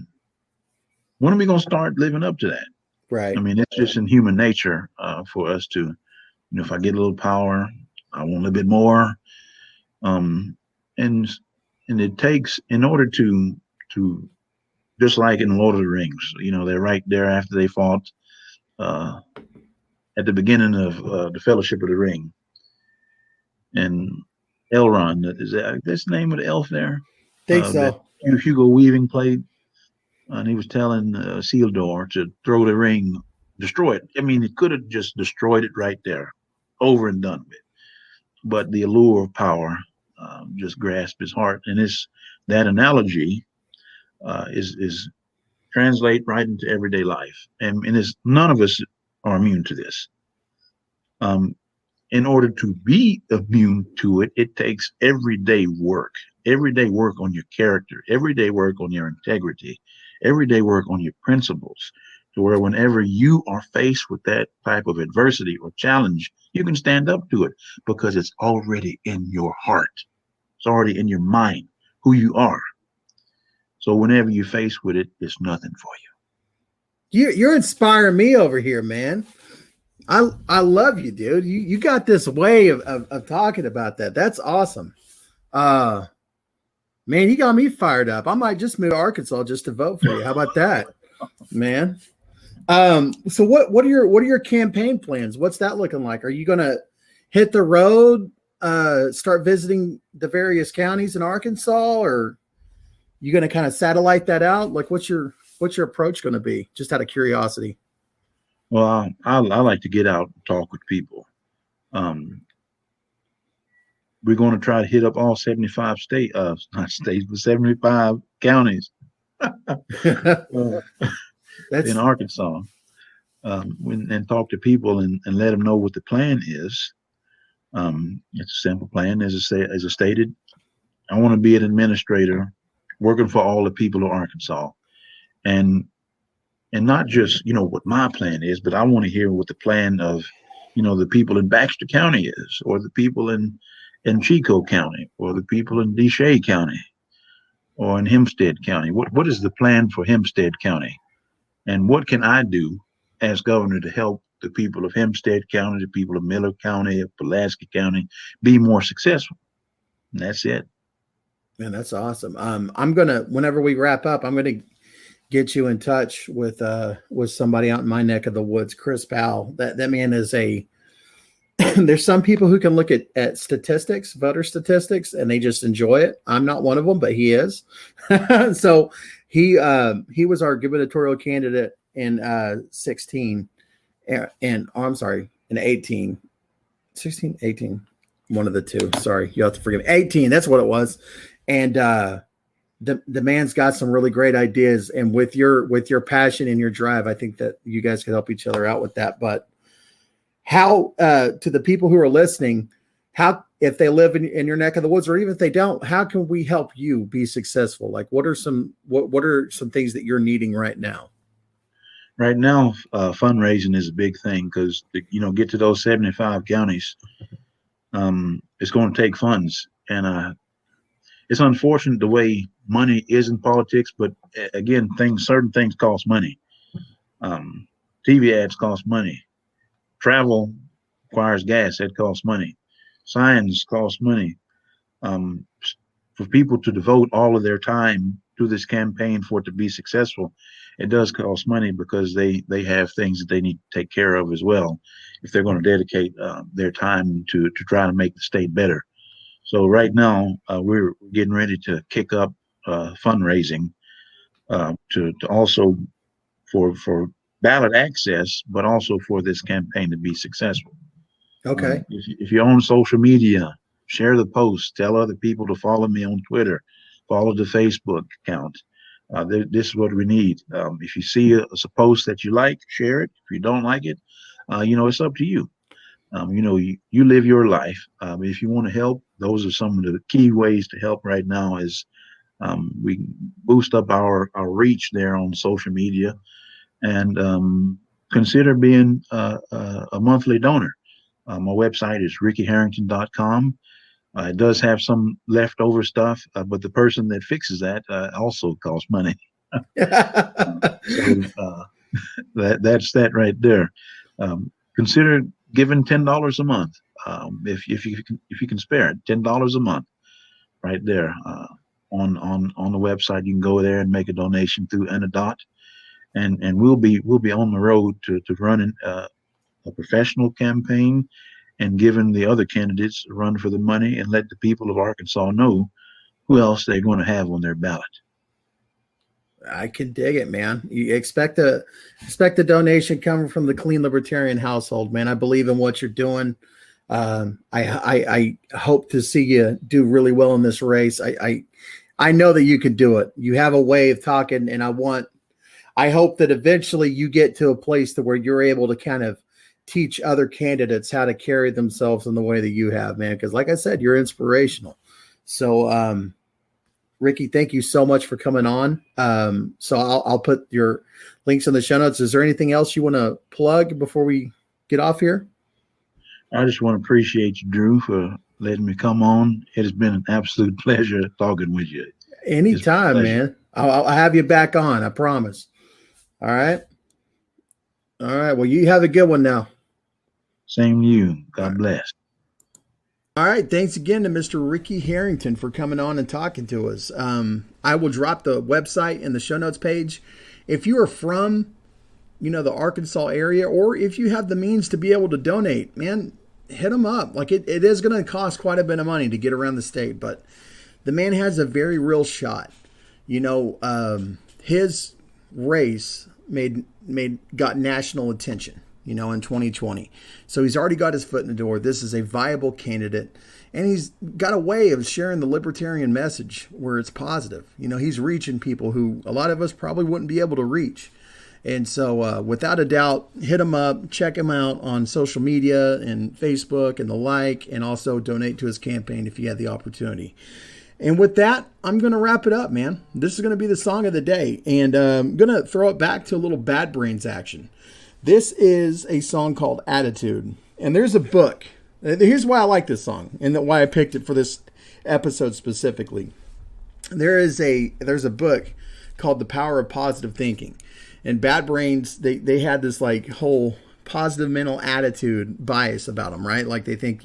Speaker 2: when are we going to start living up to that?
Speaker 1: right.
Speaker 2: I mean, it's just in human nature for us to, if I get a little power, I want a little bit more. And it takes, in order to just like in Lord of the Rings, they're right there after they fought at the beginning of the Fellowship of the Ring. And Elrond, that's the name of the elf there?
Speaker 1: Think so.
Speaker 2: That Hugo Weaving played. And he was telling Isildur to throw the ring, destroy it. I mean, he could have just destroyed it right there, over and done with. But the allure of power just grasped his heart. And that analogy is translate right into everyday life. And none of us are immune to this. In order to be immune to it, it takes everyday work on your character, everyday work on your integrity, everyday work on your principles, to where whenever you are faced with that type of adversity or challenge, you can stand up to it because it's already in your heart. It's already in your mind who you are. So whenever you're faced with it, it's nothing for you.
Speaker 1: You're inspiring me over here, man. I love you, dude. You got this way of talking about that. That's awesome. Man, you got me fired up. I might just move to Arkansas just to vote for you. How about that, man? So what are your campaign plans? What's that looking like? Are you gonna hit the road, start visiting the various counties in Arkansas, or you gonna kind of satellite that out? Like, what's your approach going to be? Just out of curiosity.
Speaker 2: Well, I like to get out and talk with people. We're going to try to hit up all 75 not states, but 75 counties in Arkansas, and talk to people and let them know what the plan is. It's a simple plan, as I stated. I want to be an administrator working for all the people of Arkansas, and not just, what my plan is, but I want to hear what the plan of, the people in Baxter County is, or the people in Chico County, or the people in Desha County, or in Hempstead County. What is the plan for Hempstead County? And what can I do as governor to help the people of Hempstead County, the people of Miller County, of Pulaski County be more successful? And that's it.
Speaker 1: Man, that's awesome. I'm going to, whenever we wrap up, I'm going to get you in touch with somebody out in my neck of the woods, Chris Powell. That man is there's some people who can look at statistics, voter statistics, and they just enjoy it. I'm not one of them, but he is. So he was our gubernatorial candidate in 16 and I'm sorry, in 18, 16, 18, one of the two. Sorry, you have to forgive me. 18, that's what it was. And the man's got some really great ideas, and with your passion and your drive, I think that you guys could help each other out with that. But how, to the people who are listening, how if they live in your neck of the woods, or even if they don't, how can we help you be successful? Like, what are some things that you're needing right now?
Speaker 2: Right now, fundraising is a big thing because, get to those 75 counties, it's going to take funds. And it's unfortunate the way money is in politics, but again, certain things cost money. TV ads cost money. Travel requires gas, that costs money. Signs cost money. For people to devote all of their time to this campaign for it to be successful, it does cost money because they have things that they need to take care of as well if they're going to dedicate their time to try to make the state better. So right now, we're getting ready to kick up fundraising to also for ballot access, but also for this campaign to be successful.
Speaker 1: Okay.
Speaker 2: If you're on social media, share the post, tell other people to follow me on Twitter, follow the Facebook account. This is what we need. If you see a post that you like, share it. If you don't like it, it's up to you. You live your life. If you want to help, those are some of the key ways to help right now is we boost up our reach there on social media and consider being a monthly donor. My website is rickyharrington.com. It does have some leftover stuff, but the person that fixes that also costs money. So that's that right there. Consider giving $10 a month if you can spare it. $10 a month, right there on the website. You can go there and make a donation through Anadot, and we'll be on the road to running a professional campaign and giving the other candidates a run for the money and let the people of Arkansas know who else they're going to have on their ballot.
Speaker 1: I can dig it, man. You expect a donation coming from the Clean Libertarian household, man. I believe in what you're doing. I hope to see you do really well in this race. I know that you can do it. You have a way of talking, and I hope that eventually you get to a place to where you're able to kind of teach other candidates how to carry themselves in the way that you have, man. Because like I said, you're inspirational. So, Ricky, thank you so much for coming on. So I'll put your links in the show notes. Is there anything else you want to plug before we get off here?
Speaker 2: I just want to appreciate you, Drew, for letting me come on. It has been an absolute pleasure talking with you.
Speaker 1: Anytime, man. I'll have you back on. I promise. All right. All right. Well, you have a good one now.
Speaker 2: Same to you. God bless.
Speaker 1: All right. Thanks again to Mr. Ricky Harrington for coming on and talking to us. I will drop the website in the show notes page. If you are from, the Arkansas area, or if you have the means to be able to donate, man, hit him up. Like it is going to cost quite a bit of money to get around the state, but the man has a very real shot. His race got national attention, in 2020. So he's already got his foot in the door. This is a viable candidate, and he's got a way of sharing the libertarian message where it's positive. He's reaching people who a lot of us probably wouldn't be able to reach. And so without a doubt, hit him up, check him out on social media and Facebook and the like, and also donate to his campaign if you have the opportunity. And with that, I'm going to wrap it up, man. This is going to be the song of the day. And I'm going to throw it back to a little Bad Brains action. This is a song called Attitude. And there's a book. Here's why I like this song and why I picked it for this episode specifically. There's a book called The Power of Positive Thinking. And Bad Brains, they had this like whole positive mental attitude bias about them, right? Like they think,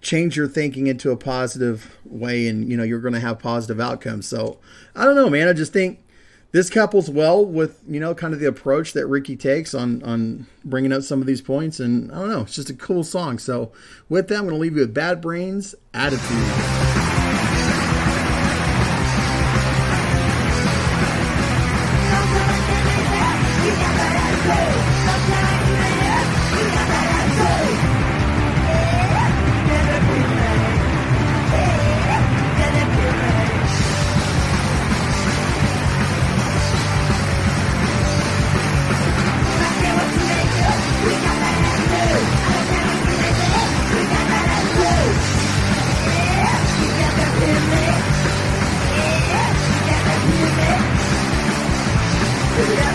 Speaker 1: change your thinking into a positive way and, you're going to have positive outcomes. So I don't know, man. I just think this couples well with, kind of the approach that Ricky takes on bringing up some of these points. And I don't know, it's just a cool song. So with that, I'm going to leave you with Bad Brains, Attitude. You're